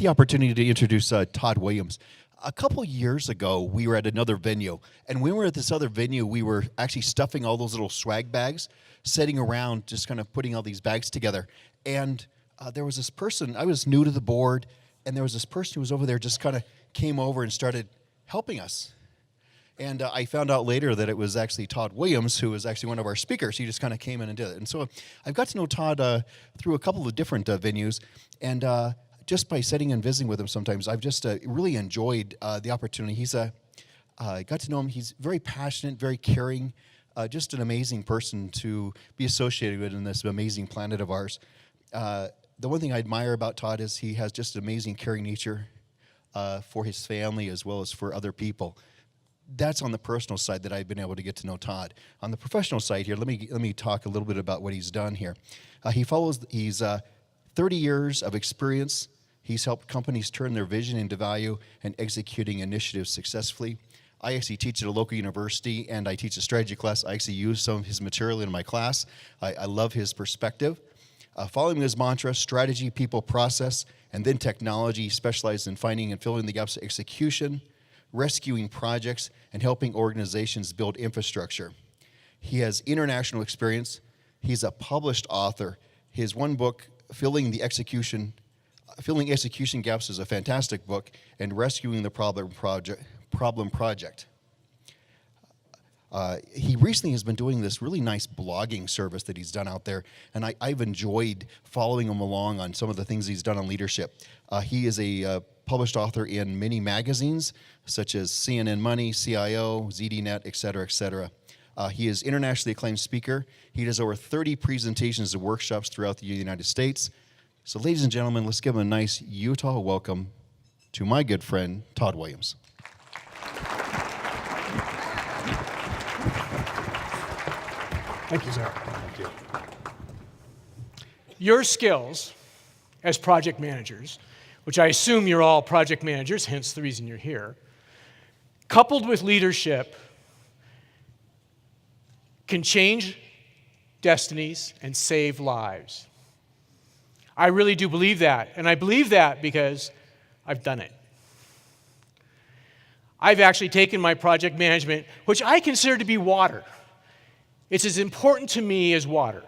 the opportunity to introduce Todd Williams. A couple years ago, we were at another venue, and when we were at this other venue, we were actually stuffing all those little swag bags, sitting around, just kind of putting all these bags together. And there was this person, I was new to the board, and there was this person who was over there, just kind of came over and started helping us. And I found out later that it was actually Todd Williams, who was actually one of our speakers. He just kind of came in and did it. And so I've got to know Todd through a couple of different venues, and just by sitting and visiting with him sometimes, I've just really enjoyed the opportunity. I got to know him. He's very passionate, very caring, just an amazing person to be associated with in this amazing planet of ours. The one thing I admire about Todd is he has just an amazing caring nature for his family as well as for other people. That's on the personal side that I've been able to get to know Todd. On the professional side here, let me talk a little bit about what he's done here. He's 30 years of experience. He's helped companies turn their vision into value and executing initiatives successfully. I actually teach at a local university, and I teach a strategy class. I actually use some of his material in my class. I love his perspective. Following his mantra, strategy, people, process, and then technology, specialized in finding and filling the gaps of execution, rescuing projects, and helping organizations build infrastructure. He has international experience. He's a published author. His one book, Filling Execution Gaps, is a fantastic book, and Rescuing the Problem Project. He recently has been doing this really nice blogging service that he's done out there, and I've enjoyed following him along on some of the things he's done on leadership. He is a published author in many magazines, such as CNN Money, CIO, ZDNet, et cetera, et cetera. He is internationally acclaimed speaker. He does over 30 presentations and workshops throughout the United States. So ladies and gentlemen, let's give him a nice Utah welcome to my good friend, Todd Williams. Thank you, sir. Thank you. Your skills as project managers, which I assume you're all project managers, hence the reason you're here, coupled with leadership, can change destinies and save lives. I really do believe that, and I believe that because I've done it. I've actually taken my project management, which I consider to be water. It's as important to me as water.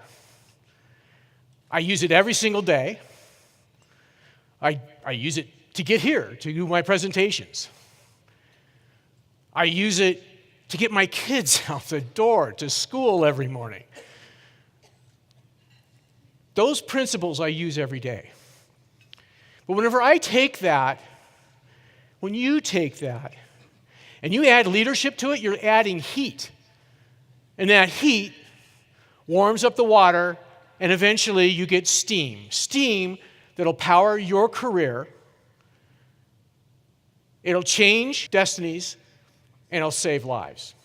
I use it every single day. I use it to get here, to do my presentations. I use it to get my kids out the door to school every morning. Those principles I use every day. But whenever I take that, when you take that, and you add leadership to it, you're adding heat. And that heat warms up the water, and eventually you get steam. Steam that'll power your career. It'll change destinies, and it'll save lives.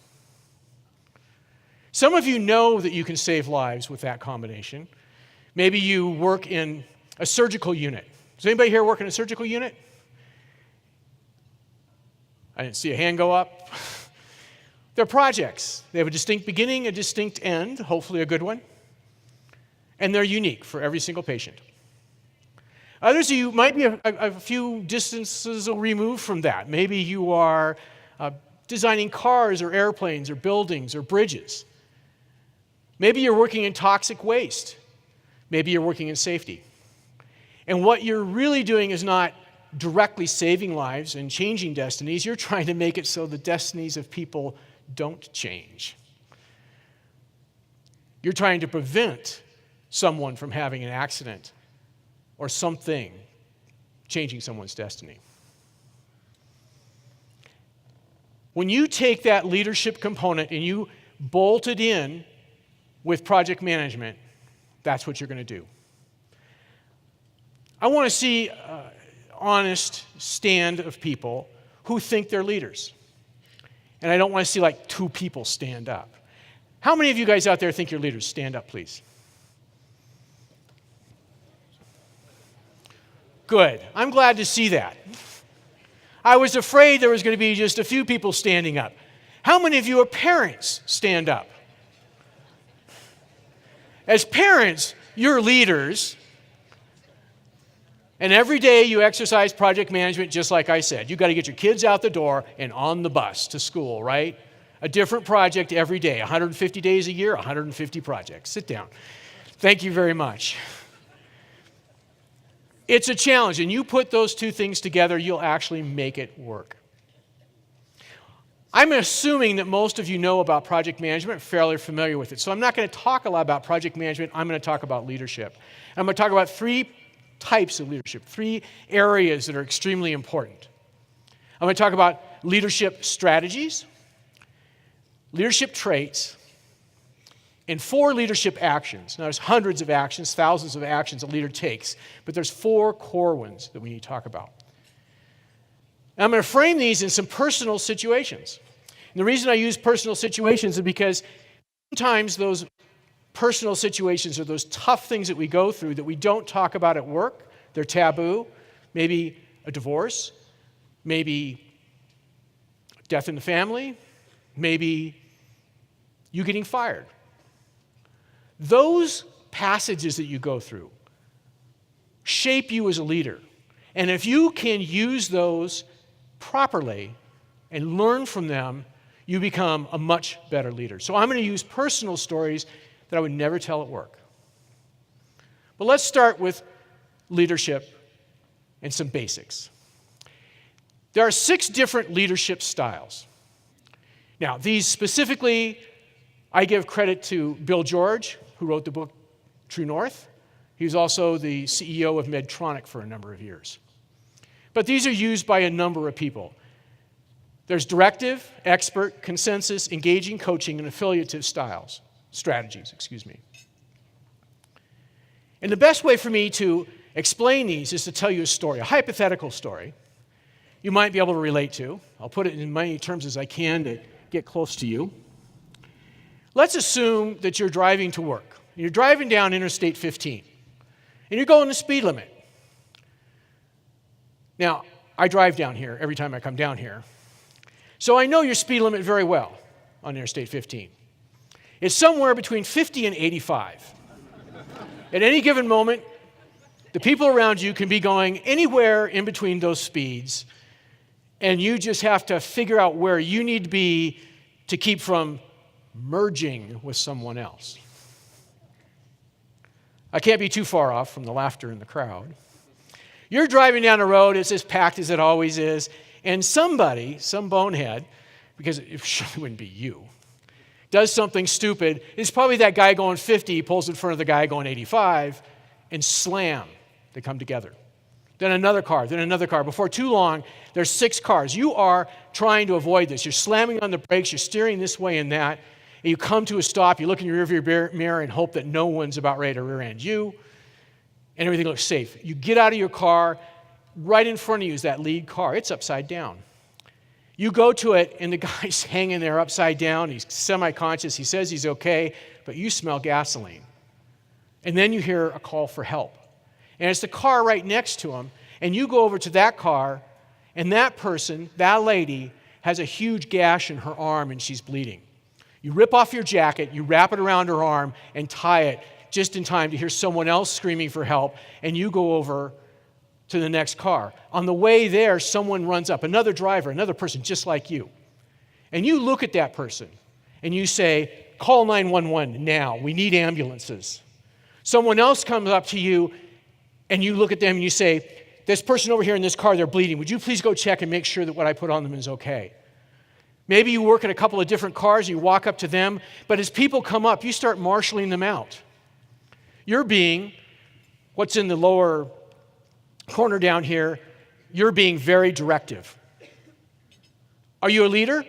Some of you know that you can save lives with that combination. Maybe you work in a surgical unit. Does anybody here work in a surgical unit? I didn't see a hand go up. They're projects. They have a distinct beginning, a distinct end, hopefully a good one. And they're unique for every single patient. Others of you might be a few distances removed from that. Maybe you are designing cars or airplanes or buildings or bridges. Maybe you're working in toxic waste. Maybe you're working in safety. And what you're really doing is not directly saving lives and changing destinies. You're trying to make it so the destinies of people don't change. You're trying to prevent someone from having an accident or something changing someone's destiny. When you take that leadership component and you bolt it in with project management, that's what you're going to do. I want to see an honest stand of people who think they're leaders. And I don't want to see like two people stand up. How many of you guys out there think you're leaders? Stand up, please. Good. I'm glad to see that. I was afraid there was going to be just a few people standing up. How many of you are parents? Stand up. As parents, you're leaders. And every day you exercise project management just like I said. You've got to get your kids out the door and on the bus to school, right? A different project every day. 150 days a year, 150 projects. Sit down. Thank you very much. It's a challenge, and you put those two things together, you'll actually make it work. I'm assuming that most of you know about project management, fairly familiar with it. So I'm not going to talk a lot about project management. I'm going to talk about leadership. And I'm going to talk about three types of leadership, three areas that are extremely important. I'm going to talk about leadership strategies, leadership traits, and 4 leadership actions. Now, there's hundreds of actions, thousands of actions a leader takes, but there's 4 core ones that we need to talk about. And I'm going to frame these in some personal situations. And the reason I use personal situations is because sometimes those personal situations are those tough things that we go through that we don't talk about at work. They're taboo. Maybe a divorce, maybe death in the family, maybe you getting fired. Those passages that you go through shape you as a leader. And if you can use those properly and learn from them, you become a much better leader. So I'm going to use personal stories that I would never tell at work. But let's start with leadership and some basics. There are 6 different leadership styles. Now, these specifically, I give credit to Bill George, who wrote the book True North. He was also the CEO of Medtronic for a number of years. But these are used by a number of people. There's directive, expert, consensus, engaging, coaching, and affiliative strategies. And the best way for me to explain these is to tell you a story, a hypothetical story you might be able to relate to. I'll put it in as many terms as I can to get close to you. Let's assume that you're driving to work. You're driving down Interstate 15, and you're going the speed limit. Now, I drive down here every time I come down here, so I know your speed limit very well on Interstate 15. It's somewhere between 50 and 85. At any given moment, the people around you can be going anywhere in between those speeds, and you just have to figure out where you need to be to keep from merging with someone else. I can't be too far off from the laughter in the crowd. You're driving down the road, it's as packed as it always is, and somebody, some bonehead, because it surely wouldn't be you, does something stupid. It's probably that guy going 50, pulls in front of the guy going 85, and slam. They come together. Then another car, then another car. Before too long, there's 6 cars. You are trying to avoid this. You're slamming on the brakes, you're steering this way and that, and you come to a stop, you look in your rearview mirror and hope that no one's about ready to rear-end you, and everything looks safe. You get out of your car, right in front of you is that lead car. It's upside down. You go to it, and the guy's hanging there upside down. He's semi-conscious. He says he's okay, but you smell gasoline. And then you hear a call for help. And it's the car right next to him, and you go over to that car, and that person, that lady, has a huge gash in her arm, and she's bleeding. You rip off your jacket, you wrap it around her arm, and tie it just in time to hear someone else screaming for help, and you go over to the next car. On the way there, someone runs up, another driver, another person just like you. And you look at that person, and you say, call 911 now, we need ambulances. Someone else comes up to you, and you look at them and you say, this person over here in this car, they're bleeding. Would you please go check and make sure that what I put on them is okay? Maybe you work at a couple of different cars, and you walk up to them, but as people come up, you start marshaling them out. You're being, what's in the lower corner down here, you're being very directive. Are you a leader?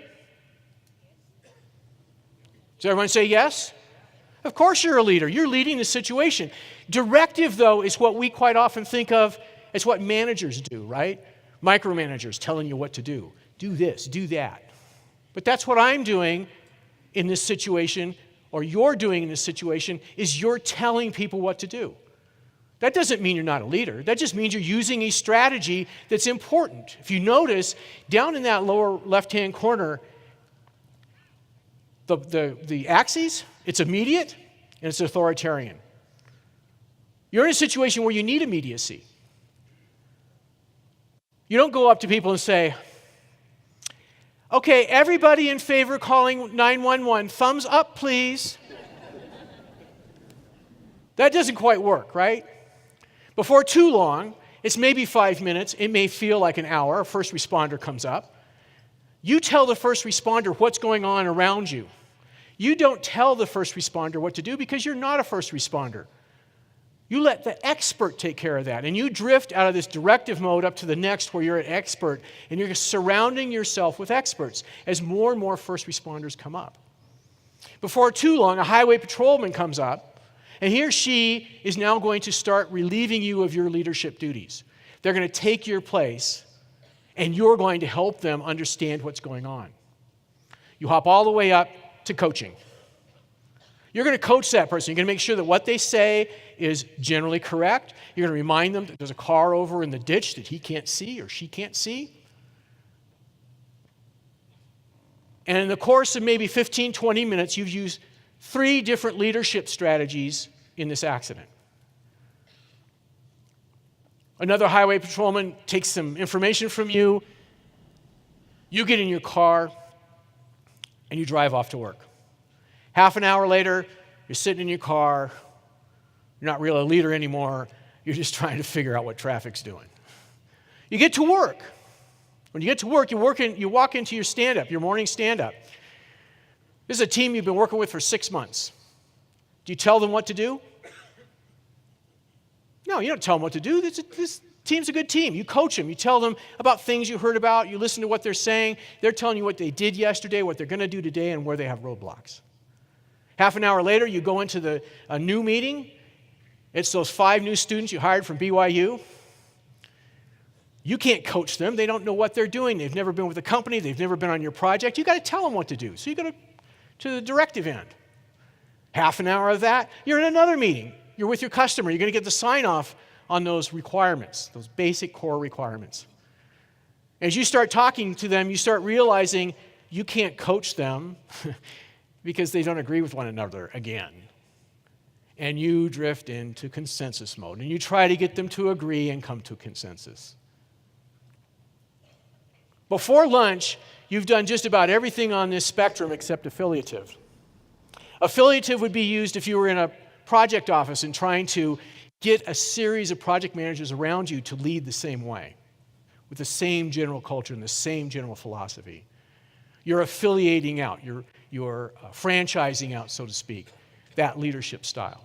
Does everyone say yes? Of course you're a leader. You're leading the situation. Directive, though, is what we quite often think of as what managers do, right? Micromanagers telling you what to do. Do this, do that. But that's what I'm doing in this situation, or you're doing in this situation, is you're telling people what to do. That doesn't mean you're not a leader. That just means you're using a strategy that's important. If you notice, down in that lower left-hand corner, the axis, it's immediate and it's authoritarian. You're in a situation where you need immediacy. You don't go up to people and say, okay, everybody in favor of calling 911, thumbs up, please. That doesn't quite work, right? Before too long, it's maybe 5 minutes, it may feel like an hour, a first responder comes up. You tell the first responder what's going on around you. You don't tell the first responder what to do because you're not a first responder. You let the expert take care of that, and you drift out of this directive mode up to the next where you're an expert, and you're surrounding yourself with experts as more and more first responders come up. Before too long, a highway patrolman comes up, and he or she is now going to start relieving you of your leadership duties. They're going to take your place, and you're going to help them understand what's going on. You hop all the way up to coaching. You're going to coach that person. You're going to make sure that what they say is generally correct. You're going to remind them that there's a car over in the ditch that he can't see or she can't see. And in the course of maybe 15, 20 minutes, you've used 3 different leadership strategies in this accident. Another highway patrolman takes some information from you. You get in your car and you drive off to work. Half an hour later, you're sitting in your car. You're not really a leader anymore. You're just trying to figure out what traffic's doing. You get to work. When you get to work, you walk into your stand-up, your morning stand-up. This is a team you've been working with for 6 months. Do you tell them what to do? No, you don't tell them what to do. This team's a good team. You coach them. You tell them about things you heard about. You listen to what they're saying. They're telling you what they did yesterday, what they're going to do today, and where they have roadblocks. Half an hour later, you go into a new meeting. It's those 5 new students you hired from BYU. You can't coach them. They don't know what they're doing. They've never been with a company. They've never been on your project. You've got to tell them what to do. So you go to the directive end. Half an hour of that, you're in another meeting. You're with your customer. You're going to get the sign-off on those requirements, those basic core requirements. As you start talking to them, you start realizing you can't coach them because they don't agree with one another again. And you drift into consensus mode, and you try to get them to agree and come to consensus. Before lunch, you've done just about everything on this spectrum except affiliative. Affiliative would be used if you were in a project office and trying to get a series of project managers around you to lead the same way, with the same general culture and the same general philosophy. You're affiliating out, you're franchising out, so to speak, that leadership style.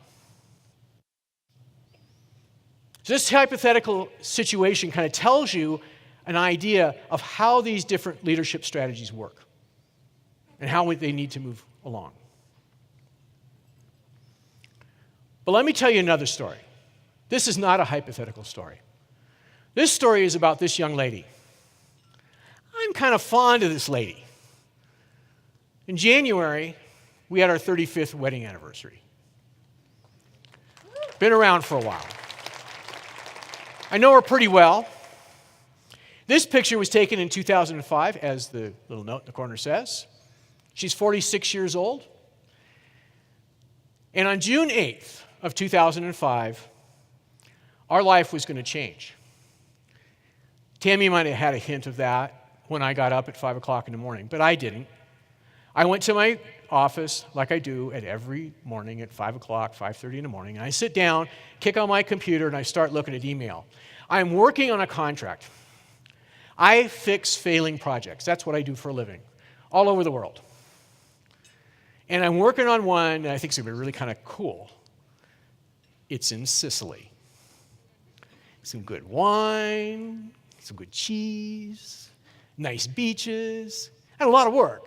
So this hypothetical situation kind of tells you an idea of how these different leadership strategies work and how they need to move along. But let me tell you another story. This is not a hypothetical story. This story is about this young lady. I'm kind of fond of this lady. In January, we had our 35th wedding anniversary. Been around for a while. I know her pretty well. This picture was taken in 2005, as the little note in the corner says. She's 46 years old. And on June 8th of 2005, our life was going to change. Tammy might have had a hint of that when I got up at 5 o'clock in the morning, but I didn't. I went to my office, like I do at every morning at 5 o'clock, 5:30 in the morning, and I sit down, kick on my computer, and I start looking at email. I'm working on a contract. I fix failing projects. That's what I do for a living, all over the world. And I'm working on one that I think is going to be really kind of cool. It's in Sicily. Some good wine, some good cheese, nice beaches, and a lot of work.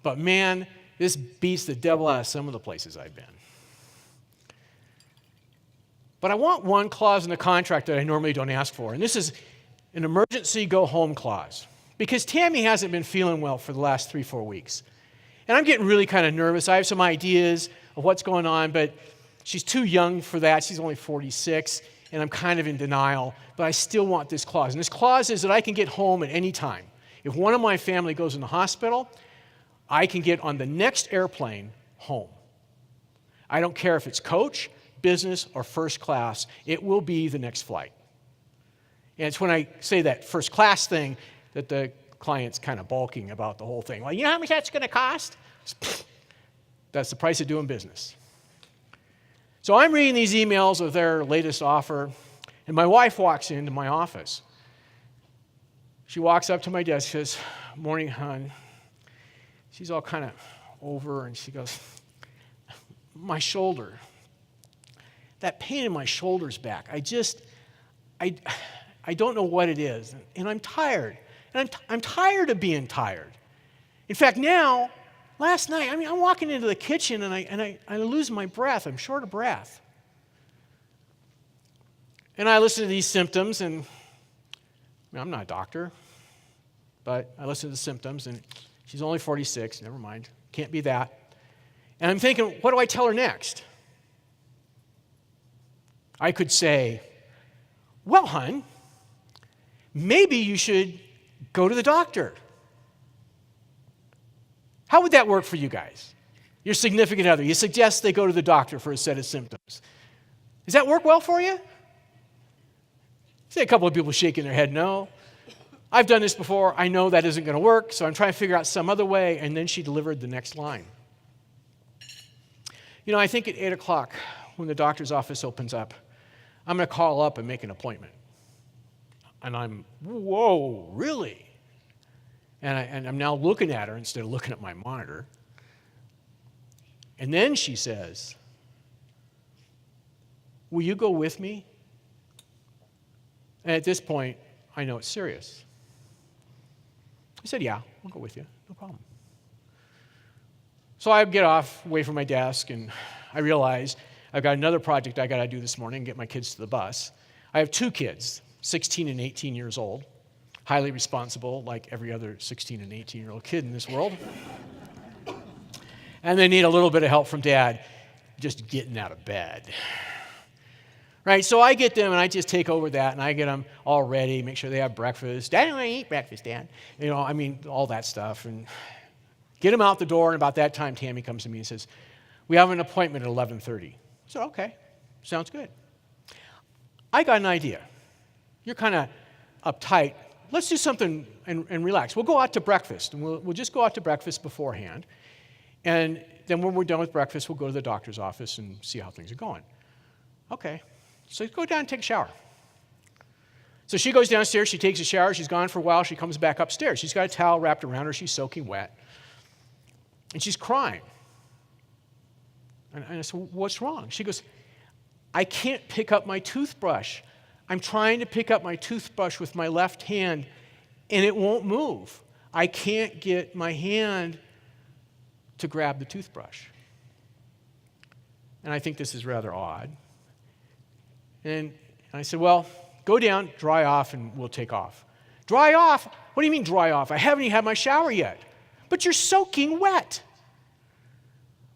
But man, this beats the devil out of some of the places I've been. But I want one clause in the contract that I normally don't ask for, and this is an emergency go-home clause, because Tammy hasn't been feeling well for the last 3-4 weeks. And I'm getting really kind of nervous. I have some ideas of what's going on, but she's too young for that. She's only 46, and I'm kind of in denial, but I still want this clause. And this clause is that I can get home at any time. If one of my family goes in the hospital, I can get on the next airplane home. I don't care if it's coach, business, or first class. It will be the next flight. And it's when I say that first class thing that the client's kind of balking about the whole thing. Well, you know how much that's going to cost? That's the price of doing business. So I'm reading these emails of their latest offer, and my wife walks into my office. She walks up to my desk, says, "Morning, hon." She's all kind of over, and she goes, "My shoulder, that pain in my shoulder's back. I don't know what it is, and I'm tired. And I'm tired of being tired. In fact, now, last night, I'm walking into the kitchen, and I lose my breath. I'm short of breath. And I listen to these symptoms, and I'm not a doctor, but I listen to the symptoms, and she's only 46. Never mind. Can't be that. And I'm thinking, what do I tell her next? I could say, "Well, hon, maybe you should go to the doctor." How would that work for you guys? Your significant other, you suggest they go to the doctor for a set of symptoms. Does that work well for you? See a couple of people shaking their head no. I've done this before. I know that isn't going to work, so I'm trying to figure out some other way, and then she delivered the next line. I think at 8 o'clock, when the doctor's office opens up, I'm going to call up and make an appointment. And I'm, whoa, really? And I'm now looking at her instead of looking at my monitor. And then she says, "Will you go with me?" And at this point, I know it's serious. I said, "Yeah, I'll go with you. No problem." So I get off, away from my desk, and I realize I've got another project I got to do this morning, get my kids to the bus. I have 2 kids, 16 and 18 years old, highly responsible, like every other 16 and 18-year-old kid in this world. And they need a little bit of help from Dad just getting out of bed. Right, so I get them, and I just take over that, and I get them all ready, make sure they have breakfast. "Dad, I want to eat breakfast, Dad." All that stuff. And get them out the door, and about that time, Tammy comes to me and says, "We have an appointment at 11:30. I said, "Okay, sounds good." I got an idea. You're kind of uptight. Let's do something and relax. We'll go out to breakfast, and we'll just go out to breakfast beforehand. And then when we're done with breakfast, we'll go to the doctor's office and see how things are going. Okay. So go down and take a shower. So she goes downstairs, she takes a shower, she's gone for a while, she comes back upstairs. She's got a towel wrapped around her, she's soaking wet. And she's crying. And I said, "What's wrong?" She goes, "I can't pick up my toothbrush. I'm trying to pick up my toothbrush with my left hand, and it won't move. I can't get my hand to grab the toothbrush." And I think this is rather odd. And I said, "Well, go down, dry off, and we'll take off." "Dry off? What do you mean dry off? I haven't even had my shower yet." "But you're soaking wet."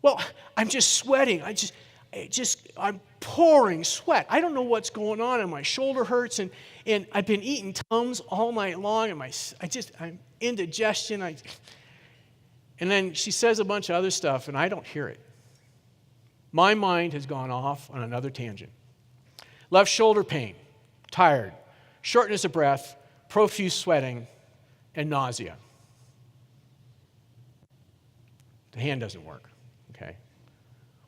"Well, I'm just sweating. I'm pouring sweat. I don't know what's going on, and my shoulder hurts, and I've been eating Tums all night long, and I'm indigestion." And then she says a bunch of other stuff, and I don't hear it. My mind has gone off on another tangent. Left shoulder pain, tired, shortness of breath, profuse sweating, and nausea. The hand doesn't work, okay?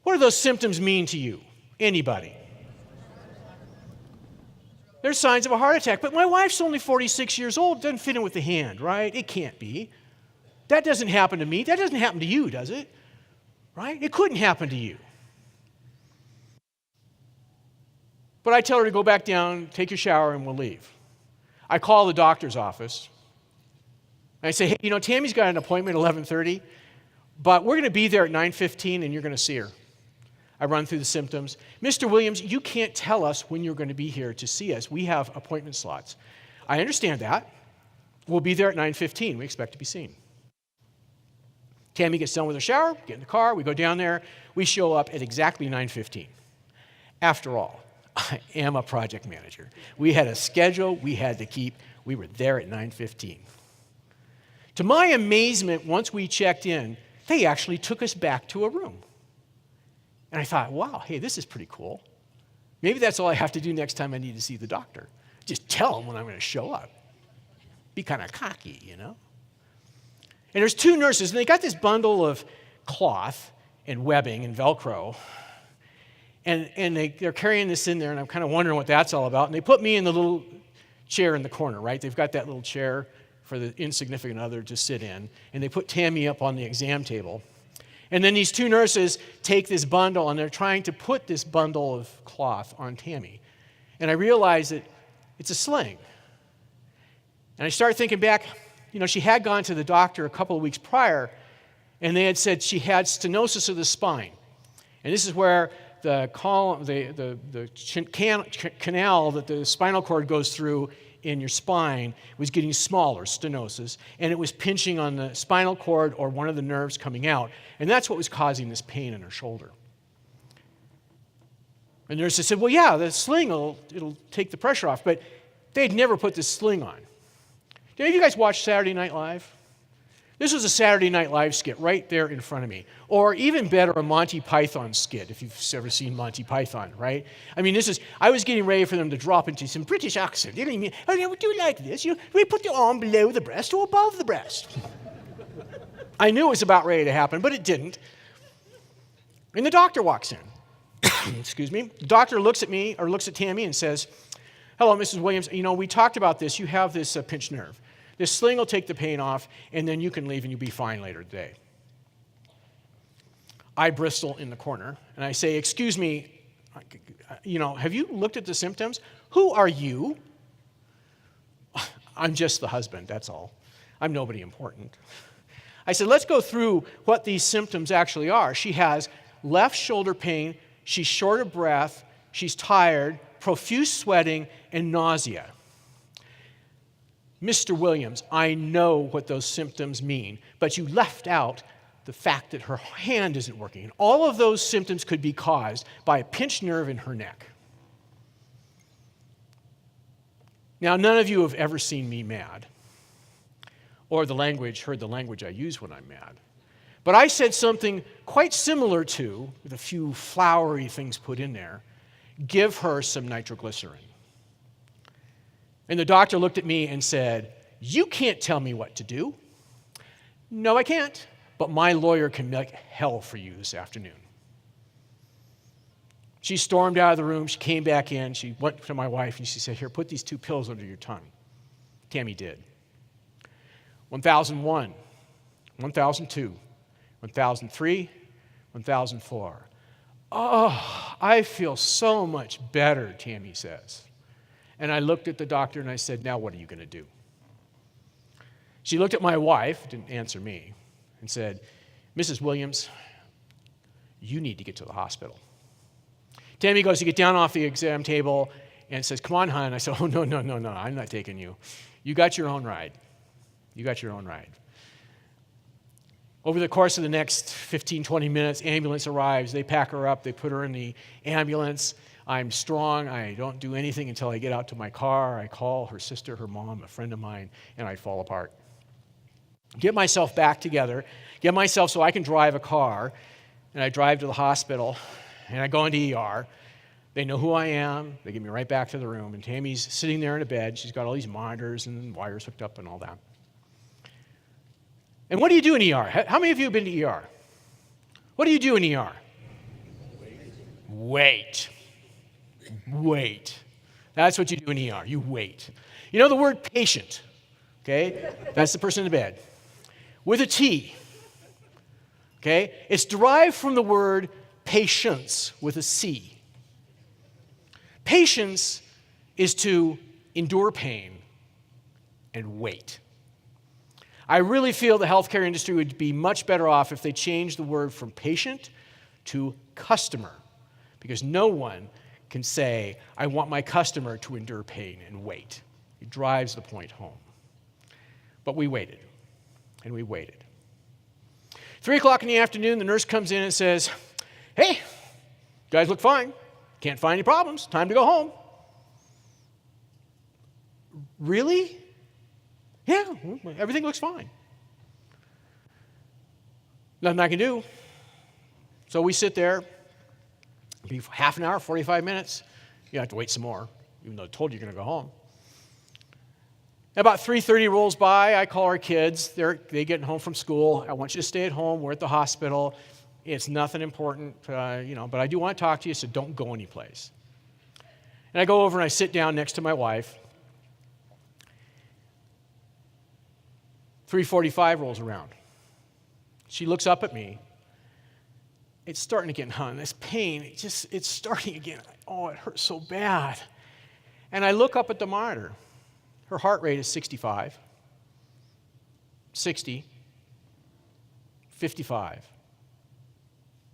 What do those symptoms mean to you? Anybody? There's signs of a heart attack, but my wife's only 46 years old, doesn't fit in with the hand, right? It can't be. That doesn't happen to me. That doesn't happen to you, does it? Right? It couldn't happen to you. But I tell her to go back down, take your shower, and we'll leave. I call the doctor's office. And I say, "Hey, Tammy's got an appointment at 11:30, but we're going to be there at 9:15, and you're going to see her." I run through the symptoms. "Mr. Williams, you can't tell us when you're going to be here to see us. We have appointment slots." "I understand that. We'll be there at 9:15. We expect to be seen." Tammy gets done with her shower, get in the car, we go down there. We show up at exactly 9:15. After all, I am a project manager. We had a schedule we had to keep. We were there at 9:15. To my amazement, once we checked in, they actually took us back to a room. And I thought, wow, hey, this is pretty cool. Maybe that's all I have to do next time I need to see the doctor. just tell them when I'm going to show up. Be kind of cocky, you know? And there's two nurses, and they got this bundle of cloth and webbing and Velcro, and they're carrying this in there, and I'm kind of wondering what that's all about. And they put me in the little chair in the corner, right? They've got that little chair for the insignificant other to sit in, and they put Tammy up on the exam table. And then these two nurses take this bundle, and they're trying to put this bundle of cloth on Tammy. And I realize that it's a sling. And I start thinking back, she had gone to the doctor a couple of weeks prior, and they had said she had stenosis of the spine. And this is where the canal that the spinal cord goes through in your spine was getting smaller, stenosis, and it was pinching on the spinal cord or one of the nerves coming out. And that's what was causing this pain in her shoulder. And the nurse said, well, yeah, the sling, it'll take the pressure off. But they'd never put this sling on. Did any of you guys watch Saturday Night Live? This was a Saturday Night Live skit right there in front of me. Or even better, a Monty Python skit, if you've ever seen Monty Python, right? I mean, I was getting ready for them to drop into some British accent. You know what I mean? Oh, yeah, we do like this. We put the arm below the breast or above the breast. I knew it was about ready to happen, but it didn't. And the doctor walks in. Excuse me. The doctor looks at me, or looks at Tammy, and says, hello, Mrs. Williams. We talked about this. You have this pinched nerve. This sling will take the pain off, and then you can leave and you'll be fine later today. I bristle in the corner, and I say, excuse me, have you looked at the symptoms? Who are you? I'm just the husband, that's all. I'm nobody important. I said, let's go through what these symptoms actually are. She has left shoulder pain, she's short of breath, she's tired, profuse sweating, and nausea. Mr. Williams, I know what those symptoms mean, but you left out the fact that her hand isn't working. And all of those symptoms could be caused by a pinched nerve in her neck. Now, none of you have ever seen me mad or heard the language I use when I'm mad. But I said something quite similar to, with a few flowery things put in there, give her some nitroglycerin. And the doctor looked at me and said, you can't tell me what to do. No, I can't, but my lawyer can make hell for you this afternoon. She stormed out of the room. She came back in. She went to my wife and she said, here, put these 2 pills under your tongue. Tammy did. 1001, 1002, 1003, 1004. Oh, I feel so much better, Tammy says. And I looked at the doctor and I said, now what are you going to do? She looked at my wife, didn't answer me, and said, Mrs. Williams, you need to get to the hospital. Tammy goes to get down off the exam table and says, come on, hon. I said, oh, no, I'm not taking you. You got your own ride. You got your own ride. Over the course of the next 15, 20 minutes, ambulance arrives. They pack her up. They put her in the ambulance. I'm strong. I don't do anything until I get out to my car. I call her sister, her mom, a friend of mine, and I fall apart. Get myself back together, get myself so I can drive a car, and I drive to the hospital, and I go into ER. They know who I am. They get me right back to the room, and Tammy's sitting there in a bed. She's got all these monitors and wires hooked up and all that. And what do you do in ER? How many of you have been to ER? What do you do in ER? Wait. That's what you do in ER. You wait. You know the word patient, okay? That's the person in the bed. With a T, okay? It's derived from the word patience with a C. Patience is to endure pain and wait. I really feel the healthcare industry would be much better off if they changed the word from patient to customer, because no one can say, I want my customer to endure pain and wait. It drives the point home. But we waited, and we waited. 3 o'clock in the afternoon, the nurse comes in and says, hey, you guys look fine. Can't find any problems. Time to go home. Really? Yeah, everything looks fine. Nothing I can do. So we sit there. Be half an hour, 45 minutes. You have to wait some more, even though I told you you're going to go home. About 3:30 rolls by. I call our kids. They getting home from school. I want you to stay at home. We're at the hospital. It's nothing important, but I do want to talk to you, so don't go anyplace. And I go over and I sit down next to my wife. 3:45 rolls around. She looks up at me. It's starting again, hon. This pain, it's starting again. Oh, it hurts so bad. And I look up at the monitor. Her heart rate is 65, 60, 55,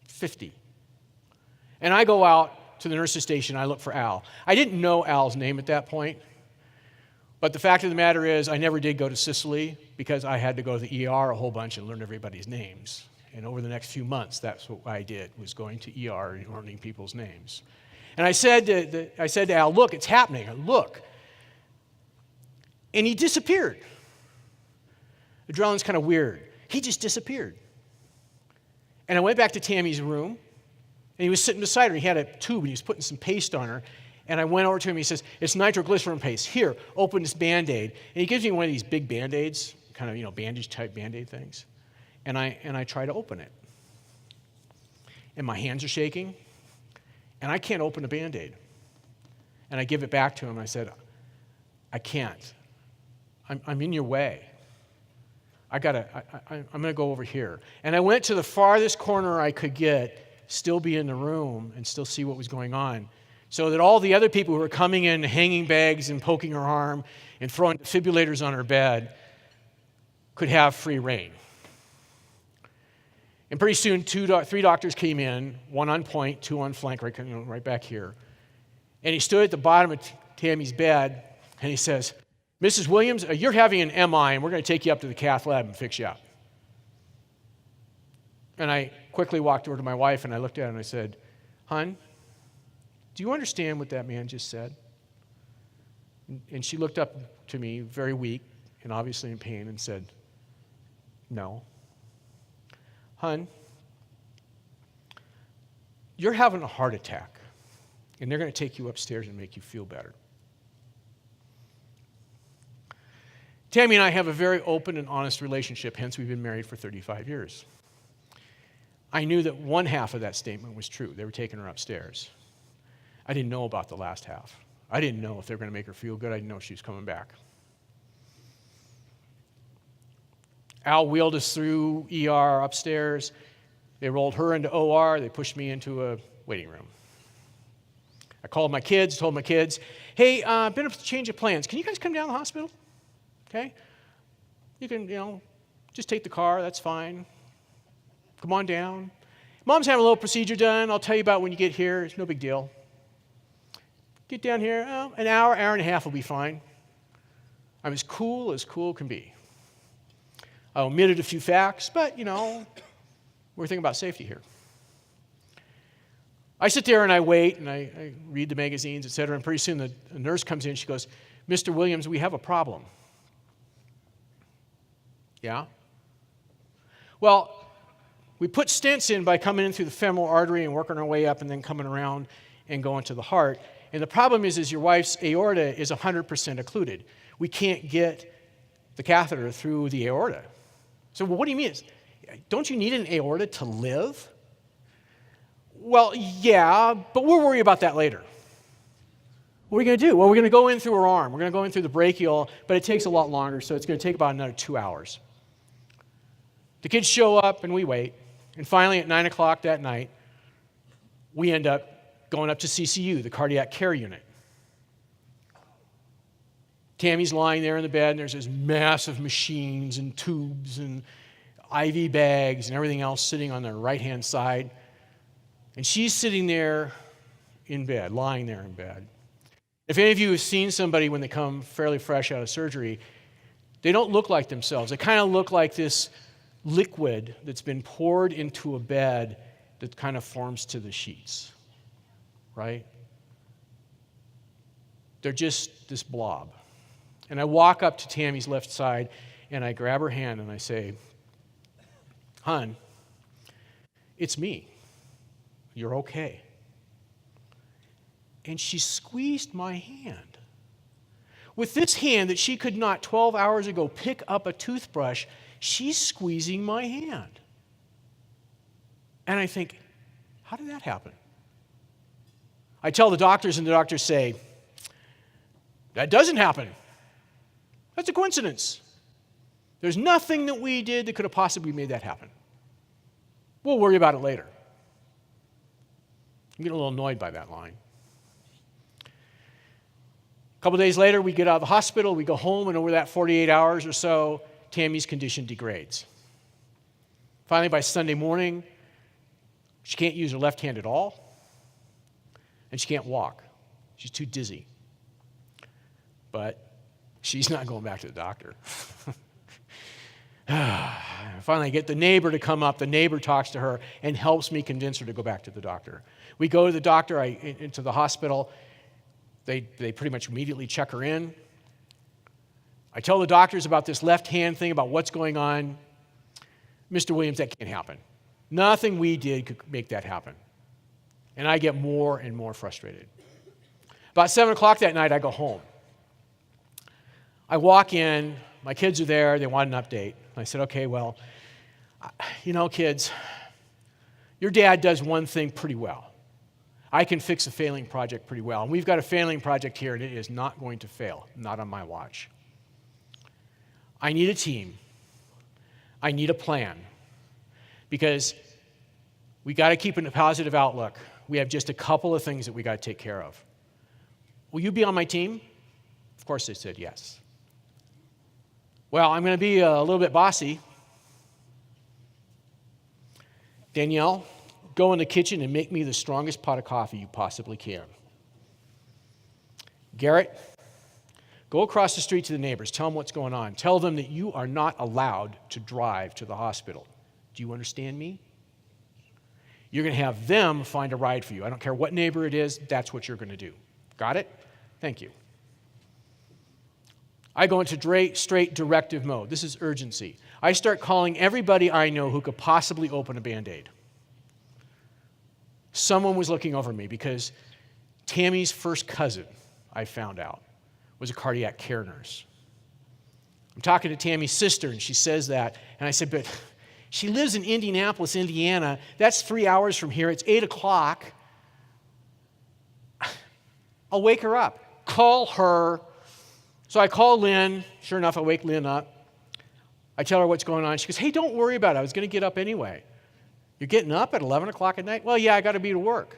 50. And I go out to the nurse's station. I look for Al. I didn't know Al's name at that point. But the fact of the matter is, I never did go to Sicily because I had to go to the ER a whole bunch and learn everybody's names. And over the next few months, that's what I did, was going to ER and learning people's names. And I said to Al, look, it's happening. Look. And he disappeared. Adrenaline's kind of weird. He just disappeared. And I went back to Tammy's room, and he was sitting beside her. He had a tube, and he was putting some paste on her. And I went over to him. He says, it's nitroglycerin paste. Here, open this Band-Aid. And he gives me one of these big Band-Aids, kind of, bandage-type Band-Aid things. And I try to open it. And my hands are shaking, and I can't open a Band-Aid. And I give it back to him. I said, I can't. I'm in your way. I'm going to go over here. And I went to the farthest corner I could get, still be in the room, and still see what was going on, so that all the other people who were coming in, hanging bags and poking her arm and throwing defibrillators on her bed could have free reign. And pretty soon, 3 doctors came in, 1 on point, 2 on flank, right back here. And he stood at the bottom of Tammy's bed, and he says, Mrs. Williams, you're having an MI, and we're going to take you up to the cath lab and fix you up. And I quickly walked over to my wife, and I looked at her, and I said, hon, do you understand what that man just said? And she looked up to me, very weak and obviously in pain, and said, no. Hon, you're having a heart attack, and they're going to take you upstairs and make you feel better. Tammy and I have a very open and honest relationship, hence we've been married for 35 years. I knew that one half of that statement was true. They were taking her upstairs. I didn't know about the last half. I didn't know if they were going to make her feel good. I didn't know if she was coming back. Al wheeled us through ER upstairs. They rolled her into OR. They pushed me into a waiting room. I called my kids, told my kids, hey, been a change of plans. Can you guys come down to the hospital? Okay? You can, just take the car. That's fine. Come on down. Mom's having a little procedure done. I'll tell you about when you get here. It's no big deal. Get down here. An hour and a half will be fine. I'm as cool can be. I omitted a few facts, but, we're thinking about safety here. I sit there and I wait, and I read the magazines, et cetera, and pretty soon the nurse comes in. She goes, Mr. Williams, we have a problem. Yeah? Well, we put stents in by coming in through the femoral artery and working our way up and then coming around and going to the heart. And the problem is your wife's aorta is 100% occluded. We can't get the catheter through the aorta. So what do you mean? Don't you need an aorta to live? Well, yeah, but we'll worry about that later. What are we going to do? Well, we're going to go in through her arm. We're going to go in through the brachial, but it takes a lot longer, so it's going to take about another 2 hours. The kids show up, and we wait. And finally, at 9 o'clock that night, we end up going up to CCU, the cardiac care unit. Tammy's lying there in the bed, and there's this massive machines and tubes and IV bags and everything else sitting on the right-hand side. And she's sitting there in bed, lying there in bed. If any of you have seen somebody when they come fairly fresh out of surgery, they don't look like themselves. They kind of look like this liquid that's been poured into a bed that kind of forms to the sheets, right? They're just this blob. And I walk up to Tammy's left side, and I grab her hand, and I say, hon, it's me. You're okay. And she squeezed my hand. With this hand that she could not 12 hours ago pick up a toothbrush, she's squeezing my hand. And I think, how did that happen? I tell the doctors, and the doctors say, that doesn't happen. That's a coincidence. There's nothing that we did that could have possibly made that happen. We'll worry about it later. I'm getting a little annoyed by that line. A couple days later, we get out of the hospital, we go home, and over that 48 hours or so, Tammy's condition degrades. Finally, by Sunday morning, she can't use her left hand at all, and she can't walk. She's too dizzy. But she's not going back to the doctor. Finally, I get the neighbor to come up. The neighbor talks to her and helps me convince her to go back to the doctor. We go to the doctor, into the hospital. They pretty much immediately check her in. I tell the doctors about this left hand thing, about what's going on. Mr. Williams, that can't happen. Nothing we did could make that happen. And I get more and more frustrated. About 7 o'clock that night, I go home. I walk in, my kids are there, they want an update. I said, okay, well, kids, your dad does one thing pretty well. I can fix a failing project pretty well. And we've got a failing project here, and it is not going to fail, not on my watch. I need a team. I need a plan. Because we got to keep a positive outlook. We have just a couple of things that we got to take care of. Will you be on my team? Of course, they said yes. Well, I'm going to be a little bit bossy. Danielle, go in the kitchen and make me the strongest pot of coffee you possibly can. Garrett, go across the street to the neighbors. Tell them what's going on. Tell them that you are not allowed to drive to the hospital. Do you understand me? You're going to have them find a ride for you. I don't care what neighbor it is, that's what you're going to do. Got it? Thank you. I go into straight directive mode. This is urgency. I start calling everybody I know who could possibly open a Band-Aid. Someone was looking over me because Tammy's first cousin, I found out, was a cardiac care nurse. I'm talking to Tammy's sister, and she says that, and I said, but she lives in Indianapolis, Indiana. That's 3 hours from here. It's 8 o'clock. I'll wake her up. Call her. So I call Lynn. Sure enough, I wake Lynn up. I tell her what's going on. She goes, hey, don't worry about it. I was going to get up anyway. You're getting up at 11 o'clock at night? Well, yeah, I got to be at work.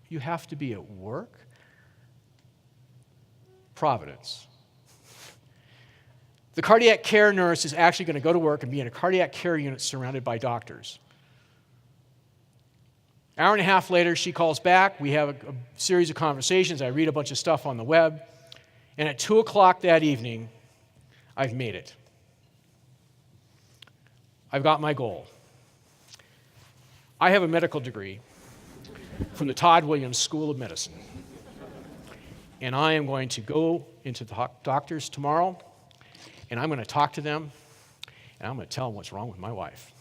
You have to be at work? Providence. The cardiac care nurse is actually going to go to work and be in a cardiac care unit surrounded by doctors. Hour and a half later, she calls back. We have a series of conversations. I read a bunch of stuff on the web. And at 2 o'clock that evening, I've made it. I've got my goal. I have a medical degree from the Todd Williams School of Medicine. And I am going to go into the doctors tomorrow, and I'm going to talk to them, and I'm going to tell them what's wrong with my wife.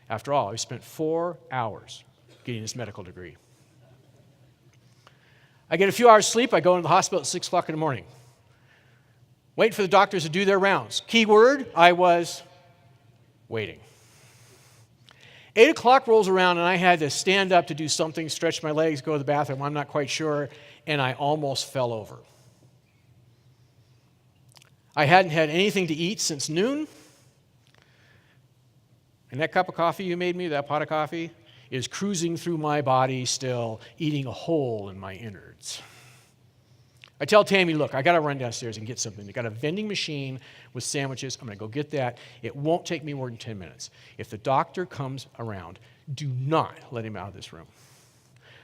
After all, I spent 4 hours getting this medical degree. I get a few hours sleep. I go into the hospital at 6 o'clock in the morning. Wait for the doctors to do their rounds. Key word, I was waiting. 8 o'clock rolls around, and I had to stand up to do something, stretch my legs, go to the bathroom. I'm not quite sure, and I almost fell over. I hadn't had anything to eat since noon. And that cup of coffee you made me, that pot of coffee, is cruising through my body still, eating a hole in my innards. I tell Tammy, look, I got to run downstairs and get something. They got a vending machine with sandwiches. I'm going to go get that. It won't take me more than 10 minutes. If the doctor comes around, do not let him out of this room.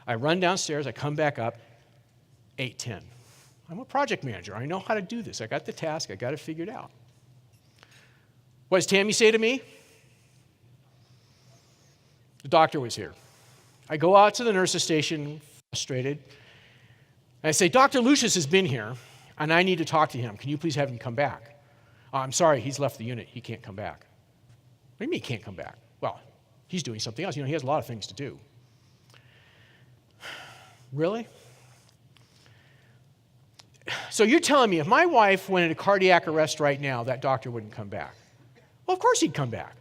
I run downstairs. I come back up, 8:10. I'm a project manager. I know how to do this. I got the task. I got it figured out. What does Tammy say to me? The doctor was here. I go out to the nurse's station, frustrated. And I say, Dr. Lucius has been here, and I need to talk to him. Can you please have him come back? I'm sorry, he's left the unit. He can't come back. What do you mean he can't come back? Well, he's doing something else. He has a lot of things to do. Really? So you're telling me if my wife went into cardiac arrest right now, that doctor wouldn't come back? Well, of course he'd come back.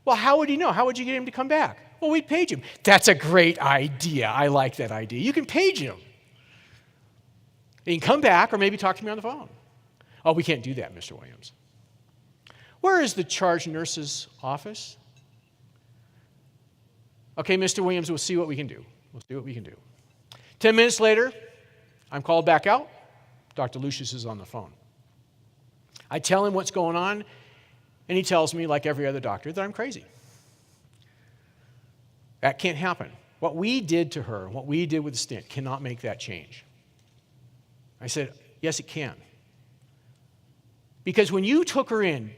Well, how would he know? How would you get him to come back? Well, we'd page him. That's a great idea. I like that idea. You can page him. He can come back or maybe talk to me on the phone. Oh, we can't do that, Mr. Williams. Where is the charge nurse's office? Okay, Mr. Williams, we'll see what we can do. We'll see what we can do. 10 minutes later, I'm called back out. Dr. Lucius is on the phone. I tell him what's going on, and he tells me, like every other doctor, that I'm crazy. That can't happen. What we did to her, what we did with the stent, cannot make that change. I said, yes, it can. Because when you took her in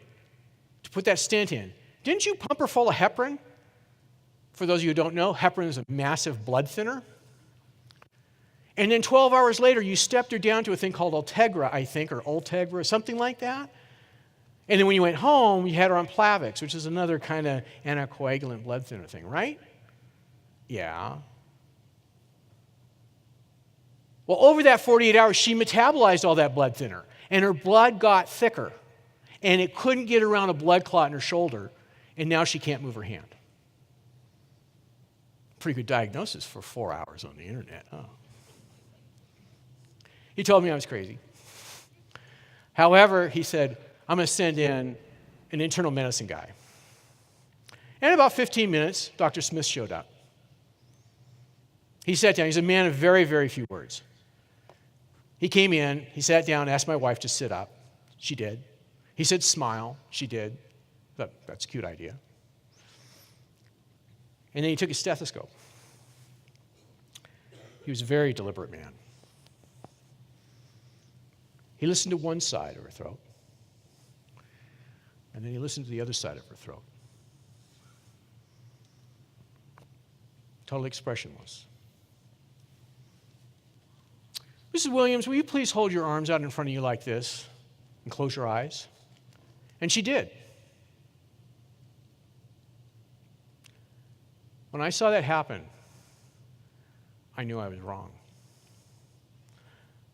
to put that stent in, didn't you pump her full of heparin? For those of you who don't know, heparin is a massive blood thinner. And then 12 hours later, you stepped her down to a thing called Ultegra, I think, or Ultegra, something like that. And then when you went home, you had her on Plavix, which is another kind of anticoagulant blood thinner thing, right? Yeah. Well, over that 48 hours, she metabolized all that blood thinner, and her blood got thicker, and it couldn't get around a blood clot in her shoulder, and now she can't move her hand. Pretty good diagnosis for 4 hours on the internet, huh? He told me I was crazy. However, he said, I'm going to send in an internal medicine guy. And in about 15 minutes, Dr. Smith showed up. He sat down. He's a man of very, very few words. He came in, he sat down, asked my wife to sit up. She did. He said, smile. She did. That's a cute idea. And then he took his stethoscope. He was a very deliberate man. He listened to one side of her throat, and then he listened to the other side of her throat. Totally expressionless. Mrs. Williams, will you please hold your arms out in front of you like this and close your eyes? And she did. When I saw that happen, I knew I was wrong.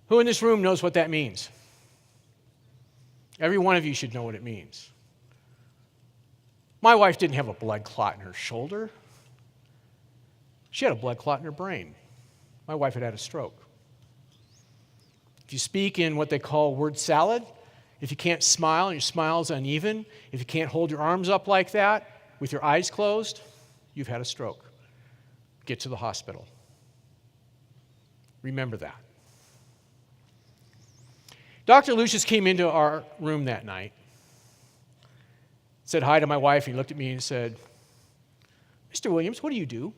Who in this room knows what that means? Every one of you should know what it means. My wife didn't have a blood clot in her shoulder. She had a blood clot in her brain. My wife had had a stroke. If you speak in what they call word salad, if you can't smile and your smile's uneven, if you can't hold your arms up like that with your eyes closed, you've had a stroke. Get to the hospital. Remember that. Dr. Lucius came into our room that night, said hi to my wife, and he looked at me and said, Mr. Williams, what do you do?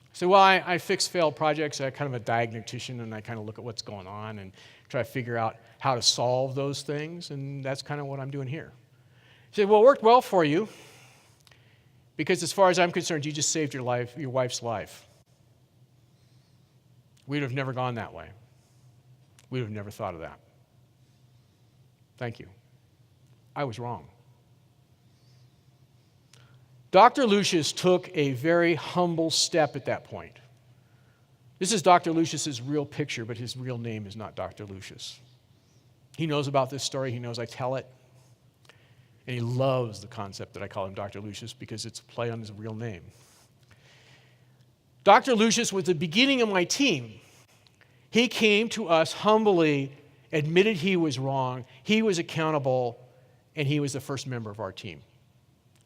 I said, well, I fix failed projects. I'm kind of a diagnostician, and I kind of look at what's going on and try to figure out how to solve those things, and that's kind of what I'm doing here. He said, well, it worked well for you, because as far as I'm concerned, you just saved your wife's life. We'd have never gone that way. We'd have never thought of that. Thank you. I was wrong. Dr. Lucius took a very humble step at that point. This is Dr. Lucius's real picture, but his real name is not Dr. Lucius. He knows about this story. He knows I tell it. And he loves the concept that I call him Dr. Lucius because it's a play on his real name. Dr. Lucius was the beginning of my team. He came to us humbly, admitted he was wrong, he was accountable, and he was the first member of our team.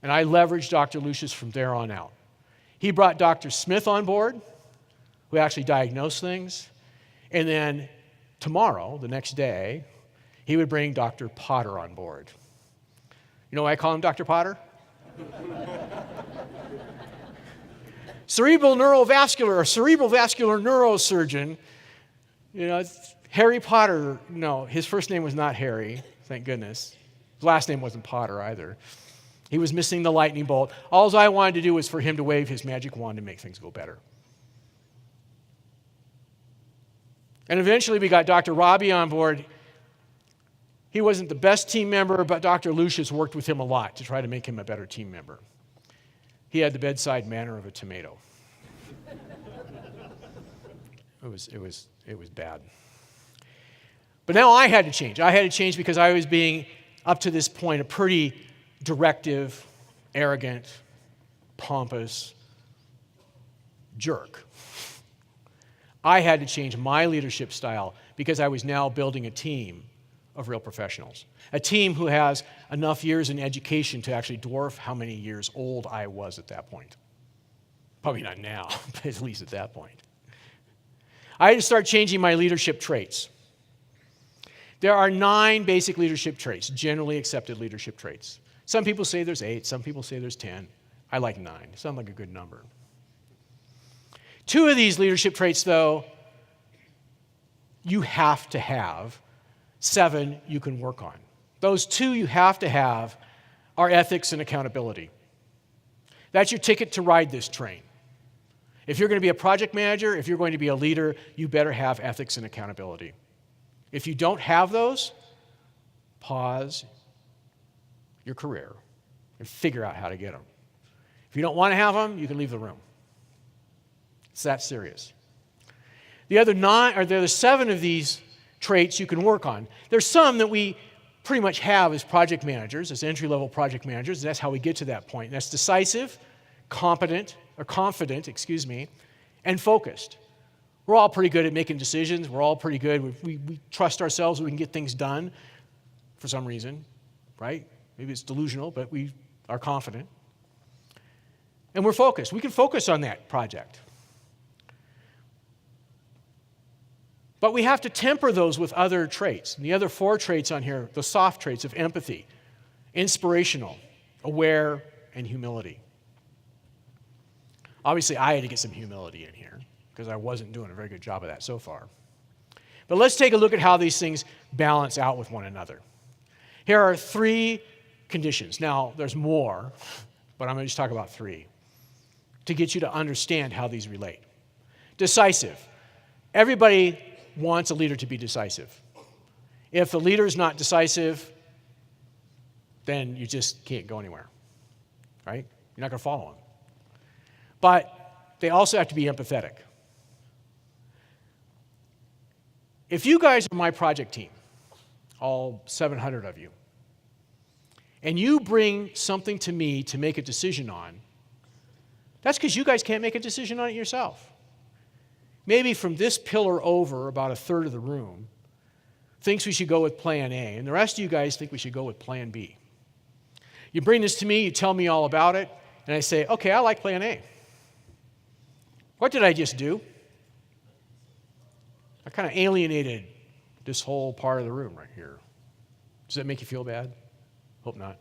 And I leveraged Dr. Lucius from there on out. He brought Dr. Smith on board, who actually diagnosed things. And then tomorrow, the next day, he would bring Dr. Potter on board. You know why I call him Dr. Potter? Cerebral vascular neurosurgeon. You know, Harry Potter, no, his first name was not Harry, thank goodness. His last name wasn't Potter either. He was missing the lightning bolt. All I wanted to do was for him to wave his magic wand and make things go better. And eventually we got Dr. Robbie on board. He wasn't the best team member, but Dr. Lucius worked with him a lot to try to make him a better team member. He had the bedside manner of a tomato. It was bad. But now I had to change. I had to change because I was being, up to this point, a pretty directive, arrogant, pompous jerk. I had to change my leadership style because I was now building a team of real professionals. A team who has enough years in education to actually dwarf how many years old I was at that point. Probably not now, but at least at that point. I had to start changing my leadership traits. There are 9 basic leadership traits, generally accepted leadership traits. Some people say there's 8, some people say there's 10. I like 9. Sounds like a good number. 2 of these leadership traits, though, you have to have. 7 you can work on. Those 2 you have to have are ethics and accountability. That's your ticket to ride this train. If you're going to be a project manager, if you're going to be a leader, you better have ethics and accountability. If you don't have those, pause your career and figure out how to get them. If you don't want to have them, you can leave the room. It's that serious. The other 7 of these traits you can work on. There's some that we pretty much have as project managers, as entry-level project managers, and that's how we get to that point. And that's decisive, confident, and focused. We're all pretty good at making decisions. We're all pretty good. We trust ourselves. We can get things done for some reason, right? Maybe it's delusional, but we are confident. And we're focused. We can focus on that project. But we have to temper those with other traits. And the other 4 traits on here, the soft traits of empathy, inspirational, aware, and humility. Obviously, I had to get some humility in here because I wasn't doing a very good job of that so far. But let's take a look at how these things balance out with one another. Here are 3 conditions. Now, there's more, but I'm going to just talk about 3 to get you to understand how these relate. Decisive. Everybody wants a leader to be decisive. If the leader is not decisive, then you just can't go anywhere, right? You're not going to follow him. But they also have to be empathetic. If you guys are my project team, all 700 of you, and you bring something to me to make a decision on, that's because you guys can't make a decision on it yourself. Maybe from this pillar over, about 1/3 of the room thinks we should go with plan A, and the rest of you guys think we should go with plan B. You bring this to me, you tell me all about it, and I say, okay, I like plan A. What did I just do? I kind of alienated this whole part of the room right here. Does that make you feel bad? Hope not.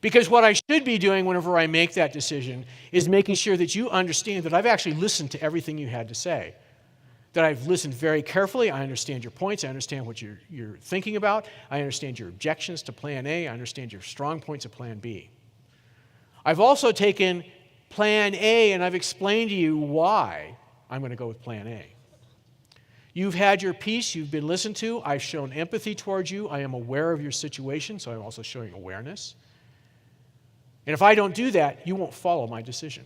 Because what I should be doing whenever I make that decision is making sure that you understand that I've actually listened to everything you had to say. That I've listened very carefully. I understand your points. I understand what you're thinking about. I understand your objections to plan A. I understand your strong points of plan B. I've also taken plan A and I've explained to you why I'm going to go with plan A. You've had your piece. You've been listened to. I've shown empathy towards you. I am aware of your situation, so I'm also showing awareness. And if I don't do that, you won't follow my decision.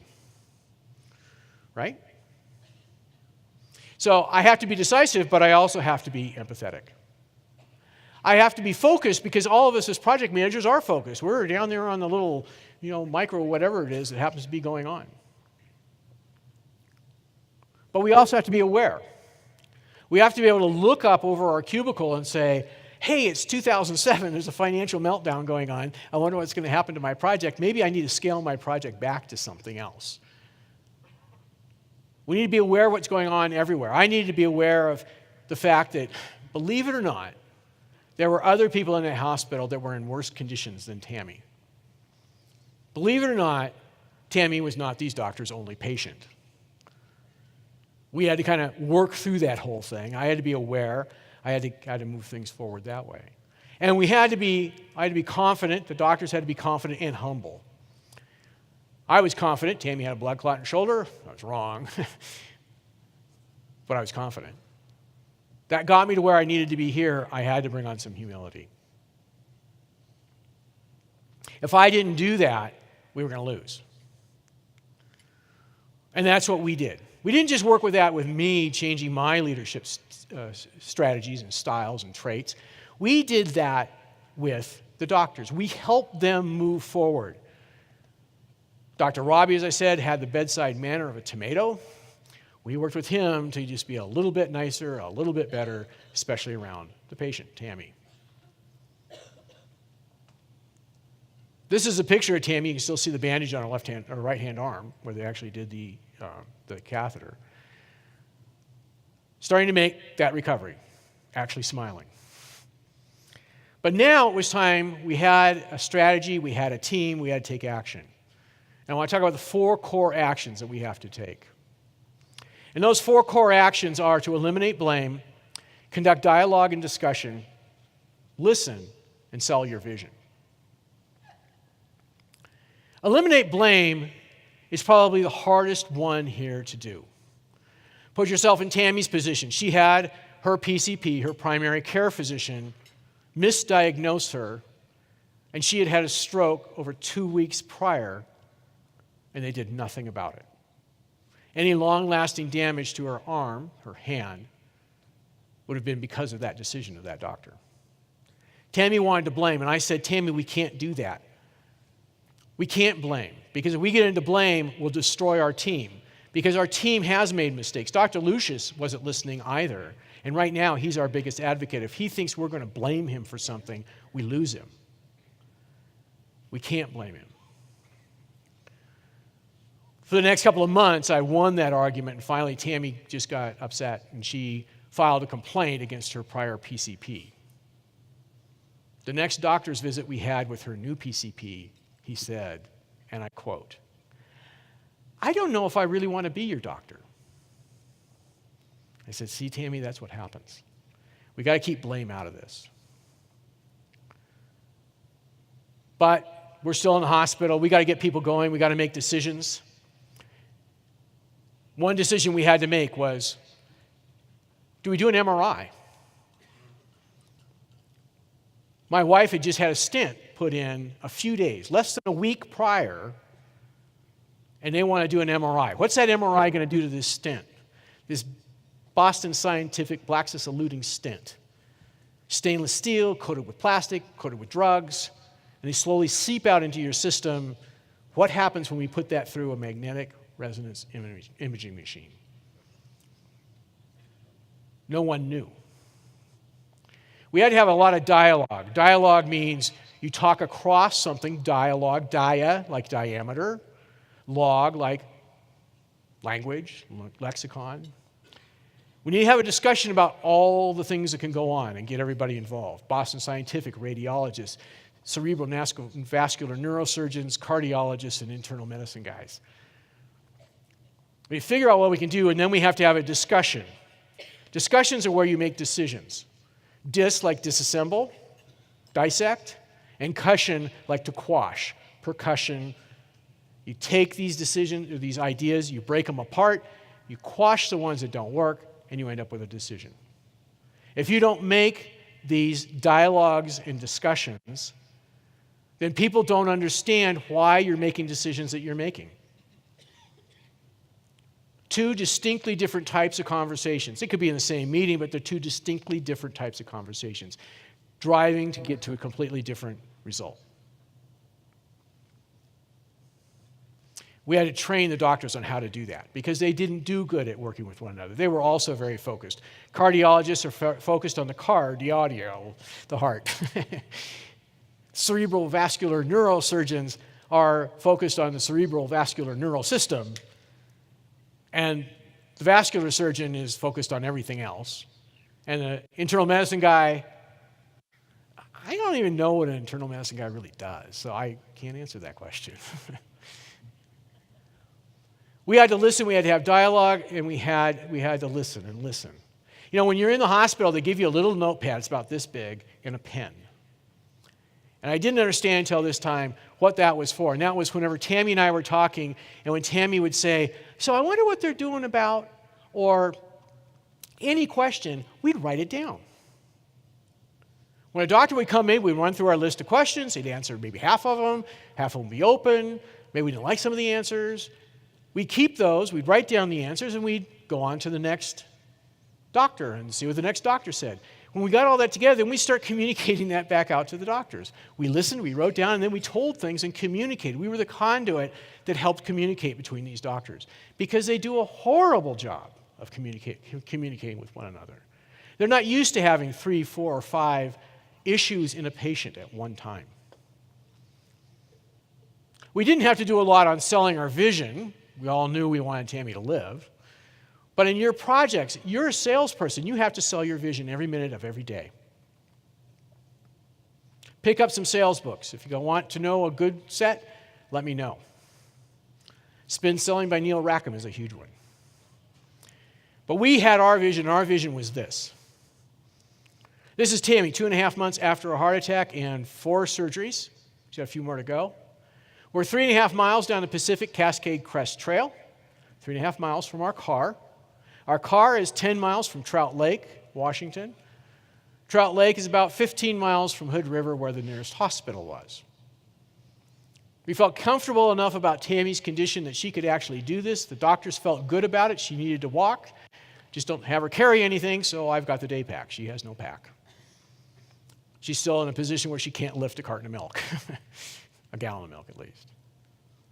Right? So I have to be decisive, but I also have to be empathetic. I have to be focused because all of us as project managers are focused. We're down there on the little, micro whatever it is that happens to be going on. But we also have to be aware. We have to be able to look up over our cubicle and say, hey, it's 2007, there's a financial meltdown going on. I wonder what's going to happen to my project. Maybe I need to scale my project back to something else. We need to be aware of what's going on everywhere. I need to be aware of the fact that, believe it or not, there were other people in that hospital that were in worse conditions than Tammy. Believe it or not, Tammy was not these doctors' only patient. We had to kind of work through that whole thing. I had to be aware. I had to move things forward that way. And I had to be confident. The doctors had to be confident and humble. I was confident. Tammy had a blood clot in her shoulder. I was wrong. But I was confident. That got me to where I needed to be here. I had to bring on some humility. If I didn't do that, we were going to lose. And that's what we did. We didn't just work with that with me changing my leadership strategies and styles and traits. We did that with the doctors. We helped them move forward. Dr. Robbie, as I said, had the bedside manner of a tomato. We worked with him to just be a little bit nicer, a little bit better, especially around the patient, Tammy. This is a picture of Tammy. You can still see the bandage on her left hand or right hand arm where they actually did the catheter. Starting to make that recovery, actually smiling. But now it was time. We had a strategy, we had a team, we had to take action. And I want to talk about the 4 core actions that we have to take. And those 4 core actions are to eliminate blame, conduct dialogue and discussion, listen, and sell your vision. Eliminate blame is probably the hardest one here to do. Put yourself in Tammy's position. She had her PCP, her primary care physician, misdiagnose her, and she had had a stroke over 2 weeks prior, and they did nothing about it. Any long-lasting damage to her arm, her hand, would have been because of that decision of that doctor. Tammy wanted to blame, and I said, Tammy, we can't do that. We can't blame, because if we get into blame, we'll destroy our team, because our team has made mistakes. Dr. Lucius wasn't listening either, and right now he's our biggest advocate. If he thinks we're going to blame him for something, we lose him. We can't blame him. For the next couple of months, I won that argument, and finally Tammy just got upset, and she filed a complaint against her prior PCP. The next doctor's visit we had with her new PCP, he said, and I quote, "I don't know if I really want to be your doctor." I said, see, Tammy, that's what happens. We got to keep blame out of this. But we're still in the hospital. We got to get people going. We got to make decisions. One decision we had to make was, do we do an MRI? My wife had just had a stent put in a few days, less than a week prior, and they want to do an MRI. What's that MRI going to do to this stent? This Boston Scientific Blaxis-eluting stent. Stainless steel, coated with plastic, coated with drugs, and they slowly seep out into your system. What happens when we put that through a magnetic resonance imaging machine? No one knew. We had to have a lot of dialogue. Dialogue means you talk across something. Dialogue, dia, like diameter. Log, like language, lexicon. We need to have a discussion about all the things that can go on and get everybody involved. Boston Scientific, radiologists, cerebral and vascular neurosurgeons, cardiologists, and internal medicine guys. We figure out what we can do, and then we have to have a discussion. Discussions are where you make decisions. Dis, like disassemble, dissect, and cushion, like to quash, percussion. You take these decisions, or these ideas, you break them apart, you quash the ones that don't work, and you end up with a decision. If you don't make these dialogues and discussions, then people don't understand why you're making decisions that you're making. 2 distinctly different types of conversations. It could be in the same meeting, but they're 2 distinctly different types of conversations, driving to get to a completely different result. We had to train the doctors on how to do that because they didn't do good at working with one another. They were also very focused. Cardiologists are focused on the audio, the heart. Cerebral vascular neurosurgeons are focused on the cerebral vascular neural system. And the vascular surgeon is focused on everything else. And the internal medicine guy, I don't even know what an internal medicine guy really does, so I can't answer that question. We had to listen, we had to have dialogue, and we had to listen and listen. You know, when you're in the hospital, they give you a little notepad, it's about this big, and a pen. And I didn't understand until this time what that was for. And that was whenever Tammy and I were talking, and when Tammy would say, so I wonder what they're doing about, or any question, we'd write it down. When a doctor would come in, we'd run through our list of questions. He'd answer maybe half of them would be open. Maybe we didn't like some of the answers. We'd keep those, we'd write down the answers, and we'd go on to the next doctor and see what the next doctor said. When we got all that together, then we start communicating that back out to the doctors. We listened, we wrote down, and then we told things and communicated. We were the conduit that helped communicate between these doctors because they do a horrible job of communicating with one another. They're not used to having 3, 4, or 5 issues in a patient at one time. We didn't have to do a lot on selling our vision. We all knew we wanted Tammy to live. But in your projects, you're a salesperson. You have to sell your vision every minute of every day. Pick up some sales books. If you want to know a good set, let me know. Spin Selling by Neil Rackham is a huge one. But we had our vision, and our vision was this. This is Tammy, 2.5 months after a heart attack and 4 surgeries. She's got a few more to go. We're 3.5 miles down the Pacific Cascade Crest Trail, 3.5 miles from our car. Our car is 10 miles from Trout Lake, Washington. Trout Lake is about 15 miles from Hood River, where the nearest hospital was. We felt comfortable enough about Tammy's condition that she could actually do this. The doctors felt good about it. She needed to walk. Just don't have her carry anything, so I've got the day pack. She has no pack. She's still in a position where she can't lift a carton of milk, a gallon of milk at least.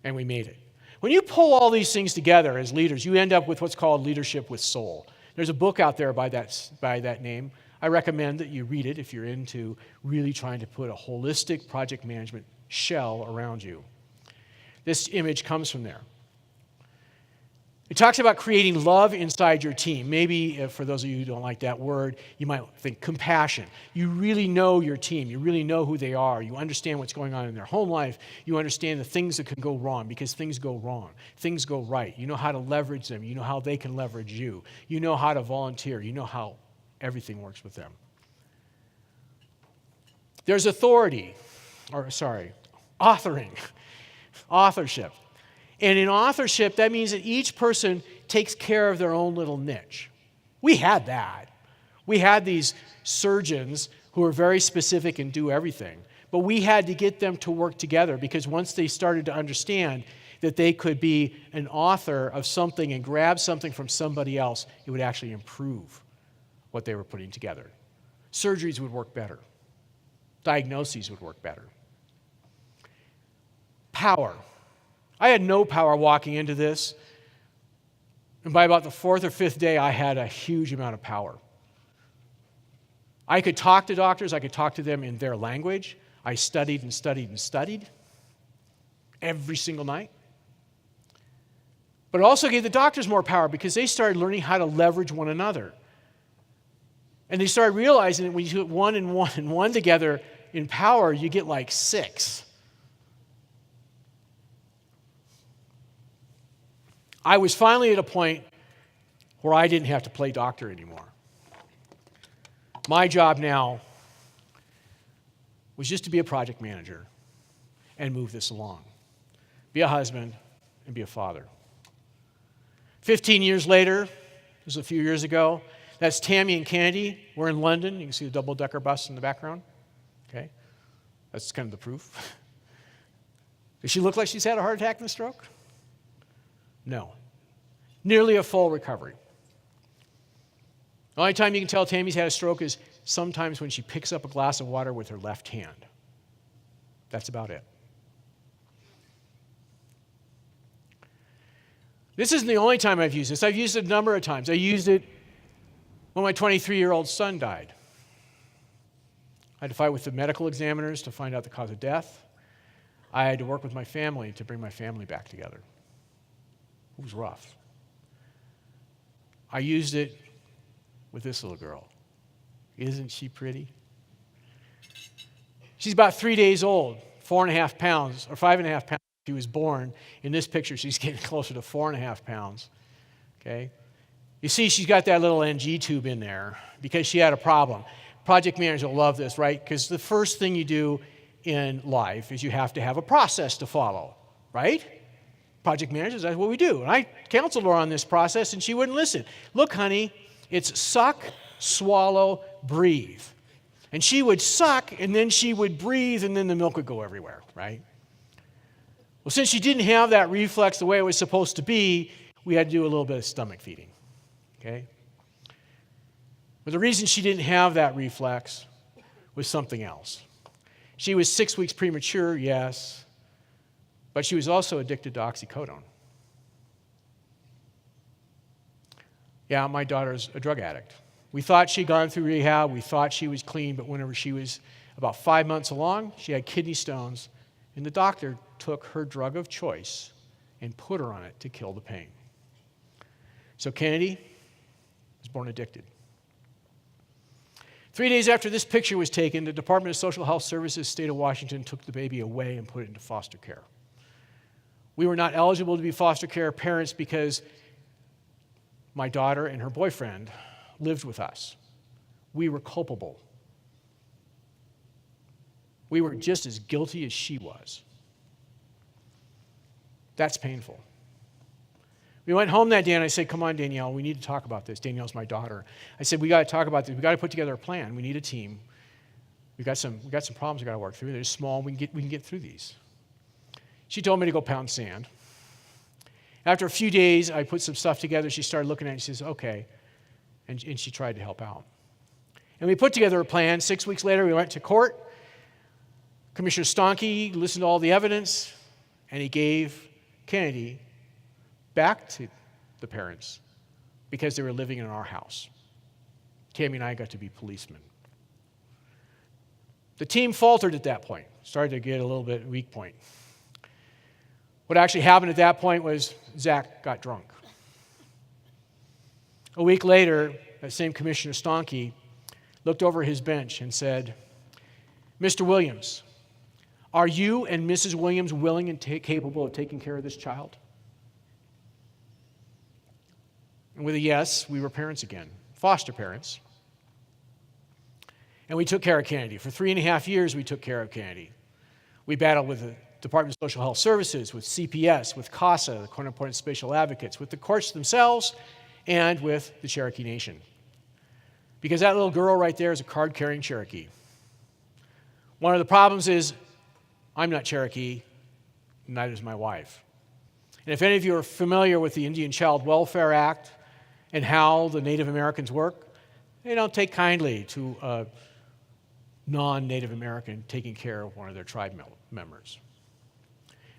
And we made it. When you pull all these things together as leaders, you end up with what's called leadership with soul. There's a book out there by that name. I recommend that you read it if you're into really trying to put a holistic project management shell around you. This image comes from there. It talks about creating love inside your team. Maybe for those of you who don't like that word, you might think compassion. You really know your team. You really know who they are. You understand what's going on in their home life. You understand the things that can go wrong because things go wrong. Things go right. You know how to leverage them. You know how they can leverage you. You know how to volunteer. You know how everything works with them. There's authoring. Authorship. And in authorship, that means that each person takes care of their own little niche. We had that. We had these surgeons who were very specific and do everything. But we had to get them to work together because once they started to understand that they could be an author of something and grab something from somebody else, it would actually improve what they were putting together. Surgeries would work better. Diagnoses would work better. Power. I had no power walking into this. And by about the 4th or 5th day, I had a huge amount of power. I could talk to doctors. I could talk to them in their language. I studied and studied and studied every single night. But it also gave the doctors more power because they started learning how to leverage one another. And they started realizing that when you put 1 and 1 and 1 together in power, you get like 6. I was finally at a point where I didn't have to play doctor anymore. My job now was just to be a project manager and move this along. Be a husband and be a father. 15 years later, this was a few years ago, that's Tammy and Candy. We're in London. You can see the double-decker bus in the background. Okay, that's kind of the proof. Does she look like she's had a heart attack and a stroke? No. Nearly a full recovery. The only time you can tell Tammy's had a stroke is sometimes when she picks up a glass of water with her left hand. That's about it. This isn't the only time I've used this. I've used it a number of times. I used it when my 23-year-old son died. I had to fight with the medical examiners to find out the cause of death. I had to work with my family to bring my family back together. It was rough. I used it with this little girl. Isn't she pretty? She's about 3 days old, 4.5 pounds, or 5.5 pounds. She was born. In this picture, she's getting closer to 4.5 pounds. Okay? You see, she's got that little NG tube in there because she had a problem. Project managers will love this, right? Because the first thing you do in life is you have to have a process to follow, right? Project managers, that's what we do. And I counseled her on this process, and she wouldn't listen. Look, honey, it's suck, swallow, breathe. And she would suck, and then she would breathe, and then the milk would go everywhere, right? Well, since she didn't have that reflex the way it was supposed to be, we had to do a little bit of stomach feeding, okay? But the reason she didn't have that reflex was something else. She was 6 weeks premature, yes, but she was also addicted to oxycodone. Yeah, my daughter's a drug addict. We thought she'd gone through rehab, we thought she was clean, but whenever she was about 5 months along, she had kidney stones, and the doctor took her drug of choice and put her on it to kill the pain. So Kennedy was born addicted. 3 days after this picture was taken, the Department of Social Health Services, state of Washington, took the baby away and put it into foster care. We were not eligible to be foster care parents because my daughter and her boyfriend lived with us. We were culpable. We were just as guilty as she was. That's painful. We went home that day and I said, come on, Danielle, we need to talk about this. Danielle's my daughter. I said, we got to talk about this. We got to put together a plan. We need a team. We got some problems we got to work through. They're small. We can get through these. She told me to go pound sand. After a few days, I put some stuff together. She started looking at it and she says, okay. And she tried to help out. And we put together a plan. 6 weeks later, we went to court. Commissioner Stonke listened to all the evidence, and he gave Kennedy back to the parents because they were living in our house. Tammy and I got to be policemen. The team faltered at that point, started to get a little bit weak point. What actually happened at that point was Zach got drunk. A week later, that same Commissioner Stonke looked over his bench and said, Mr. Williams, are you and Mrs. Williams willing and capable of taking care of this child? And with a yes, we were parents again, foster parents. And we took care of Kennedy. For 3.5 years, we took care of Kennedy. We battled with the Department of Social Health Services, with CPS, with CASA, the Court of Appointed Special Advocates, with the courts themselves, and with the Cherokee Nation. Because that little girl right there is a card-carrying Cherokee. One of the problems is I'm not Cherokee, neither is my wife. And if any of you are familiar with the Indian Child Welfare Act and how the Native Americans work, they don't take kindly to a non-Native American taking care of one of their tribe members.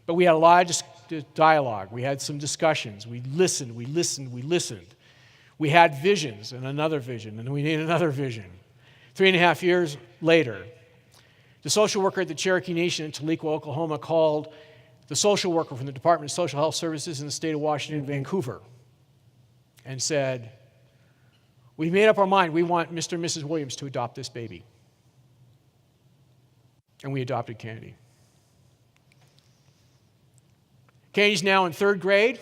But we had a lot of dialogue. We had some discussions. We listened. We had visions and another vision, and we needed another vision. 3.5 years later, the social worker at the Cherokee Nation in Toledo, Oklahoma, called the social worker from the Department of Social Health Services in the state of Washington, Vancouver, and said, we've made up our mind. We want Mr. and Mrs. Williams to adopt this baby. And we adopted Kennedy. Kennedy's now in 3rd grade.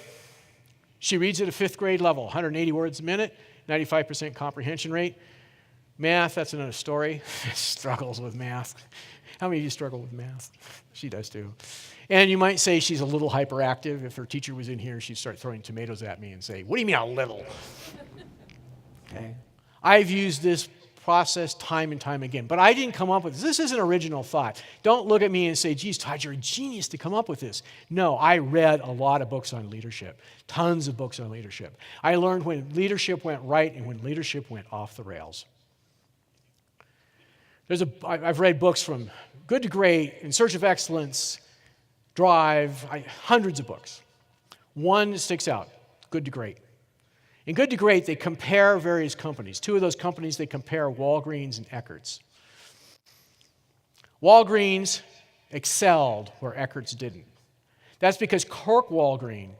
She reads at a 5th grade level, 180 words a minute, 95% comprehension rate. Math, that's another story. Struggles with math. How many of you struggle with math? She does too. And you might say she's a little hyperactive. If her teacher was in here, she'd start throwing tomatoes at me and say, what do you mean a little? Okay. I've used this process time and time again, but I didn't come up with this. This is an original thought. Don't look at me and say, geez, Todd, you're a genius to come up with this. No, I read a lot of books on leadership, tons of books on leadership. I learned when leadership went right and when leadership went off the rails. I've read books from Good to Great, In Search of Excellence, Drive, hundreds of books. One sticks out, Good to Great. In Good to Great, they compare various companies. 2 of those companies, they compare Walgreens and Eckert's. Walgreens excelled where Eckert's didn't. That's because Cork Walgreen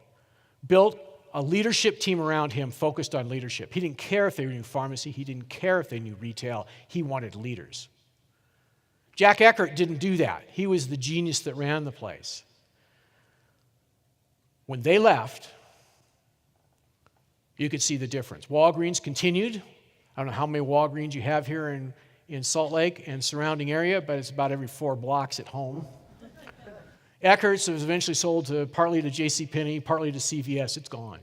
built a leadership team around him focused on leadership. He didn't care if they knew pharmacy. He didn't care if they knew retail. He wanted leaders. Jack Eckert didn't do that. He was the genius that ran the place. When they left, you could see the difference. Walgreens continued. I don't know how many Walgreens you have here in Salt Lake and surrounding area, but it's about every 4 blocks at home. Eckert's was eventually sold partly to JCPenney, partly to CVS. It's gone.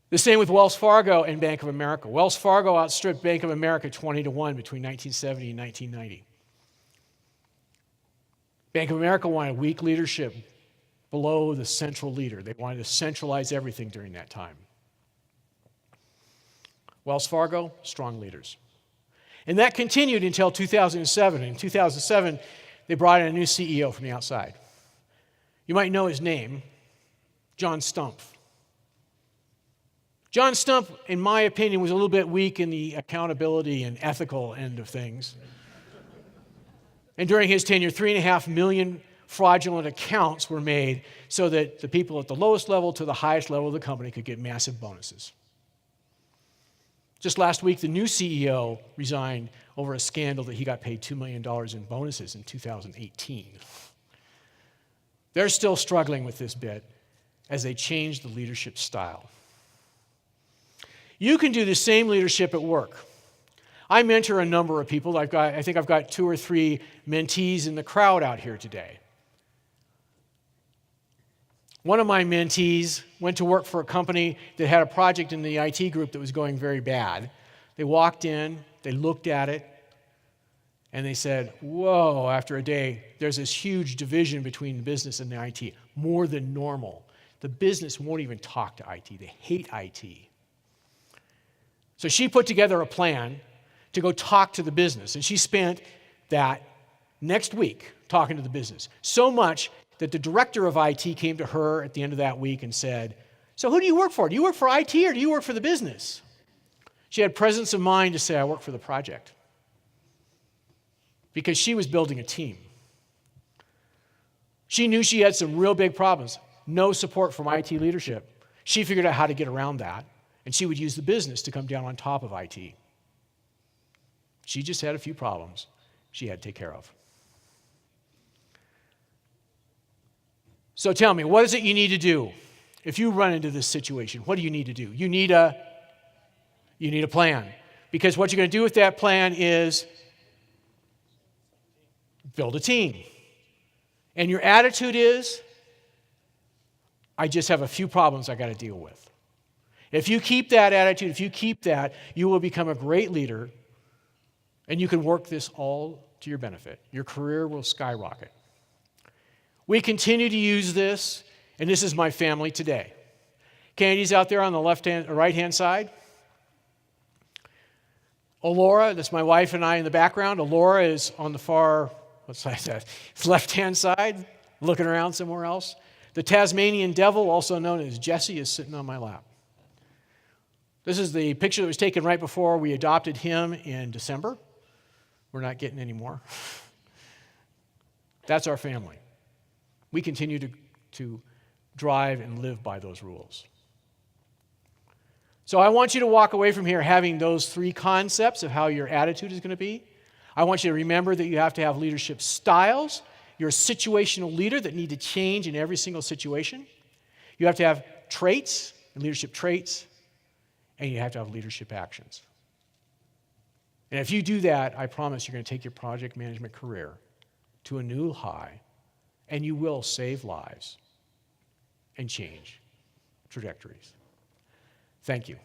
The same with Wells Fargo and Bank of America. Wells Fargo outstripped Bank of America 20-1 between 1970 and 1990. Bank of America wanted weak leadership below the central leader. They wanted to centralize everything during that time. Wells Fargo, strong leaders. And that continued until 2007. In 2007, they brought in a new CEO from the outside. You might know his name, John Stumpf. John Stumpf, in my opinion, was a little bit weak in the accountability and ethical end of things. And during his tenure, 3.5 million fraudulent accounts were made so that the people at the lowest level to the highest level of the company could get massive bonuses. Just last week, the new CEO resigned over a scandal that he got paid $2 million in bonuses in 2018. They're still struggling with this bit as they change the leadership style. You can do the same leadership at work. I mentor a number of people. I think I've got 2 or 3 mentees in the crowd out here today. One of my mentees went to work for a company that had a project in the IT group that was going very bad. They walked in, they looked at it, and they said, whoa, after a day, there's this huge division between the business and the IT, more than normal. The business won't even talk to IT. They hate IT. So she put together a plan to go talk to the business, and she spent that next week talking to the business. So much that the director of IT came to her at the end of that week and said, so who do you work for? Do you work for IT or do you work for the business? She had presence of mind to say, I work for the project. Because she was building a team. She knew she had some real big problems. No support from IT leadership. She figured out how to get around that, and she would use the business to come down on top of IT. She just had a few problems she had to take care of. So tell me, what is it you need to do if you run into this situation? What do you need to do? You need a plan. Because what you're going to do with that plan is build a team. And your attitude is, I just have a few problems I got to deal with. If you keep that attitude, you will become a great leader, and you can work this all to your benefit. Your career will skyrocket. We continue to use this, and this is my family today. Candy's out there on the right-hand side. Alora, that's my wife and I in the background. Alora is on the far, what side is that? It's left-hand side, looking around somewhere else. The Tasmanian devil, also known as Jesse, is sitting on my lap. This is the picture that was taken right before we adopted him in December. We're not getting any more. That's our family. We continue to drive and live by those rules. So I want you to walk away from here having those 3 concepts of how your attitude is going to be. I want you to remember that you have to have leadership styles. You're a situational leader that need to change in every single situation. You have to have traits, leadership traits, and you have to have leadership actions. And if you do that, I promise you're going to take your project management career to a new high, and you will save lives and change trajectories. Thank you.